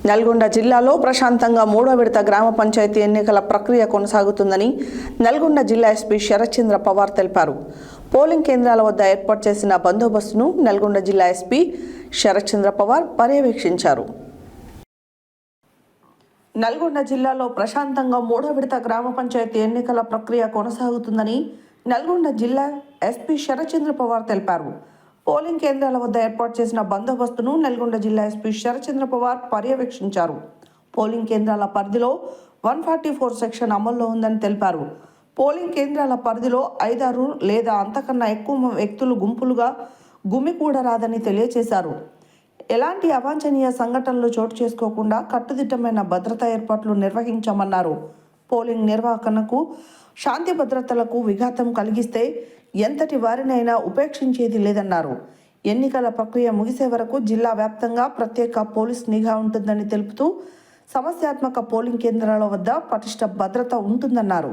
నల్గొండ జిల్లాలో ప్రశాంతంగా మూడో విడత గ్రామ పంచాయతీ ఎన్నికల ప్రక్రియ కొనసాగుతుందని నల్గొండ జిల్లా ఎస్పీ శరత్చంద్ర పవార్ తెలిపారు. పోలింగ్ కేంద్రాల వద్ద ఏర్పాటు చేసిన బందోబస్తును నల్గొండ జిల్లా ఎస్పీ శరత్చంద్ర పవార్ పర్యవేక్షించారు. నల్గొండ జిల్లాలో ప్రశాంతంగా మూడో విడత గ్రామ పంచాయతీ ఎన్నికల ప్రక్రియ కొనసాగుతుందని నల్గొండ జిల్లా ఎస్పీ శరత్చంద్ర పవార్ తెలిపారు. పోలింగ్ కేంద్రాల వద్ద ఏర్పాటు చేసిన బందోబస్తును నల్గొండ జిల్లా ఎస్పీ శరత్చంద్ర పవార్ పర్యవేక్షించారు. పోలింగ్ కేంద్రాల పరిధిలో 144 సెక్షన్ అమల్లో ఉందని తెలిపారు. పోలింగ్ కేంద్రాల పరిధిలో 5-6 లేదా అంతకన్నా ఎక్కువ వ్యక్తులు గుంపులుగా గుమికూడరాదని తెలియజేశారు. ఎలాంటి అవాంఛనీయ సంఘటనలు చోటు చేసుకోకుండా కట్టుదిట్టమైన భద్రతా ఏర్పాట్లు నిర్వహించామన్నారు. పోలింగ్ నిర్వహణకు శాంతి భద్రతలకు విఘాతం కలిగిస్తే ఎంతటి వారినైనా ఉపేక్షించేది లేదన్నారు. ఎన్నికల ప్రక్రియ ముగిసే వరకు జిల్లా వ్యాప్తంగా ప్రత్యేక పోలీస్ నిఘా ఉంటుందని తెలుపుతూ సమస్యాత్మక పోలింగ్ కేంద్రాల వద్ద పటిష్ట భద్రత ఉంటుందన్నారు.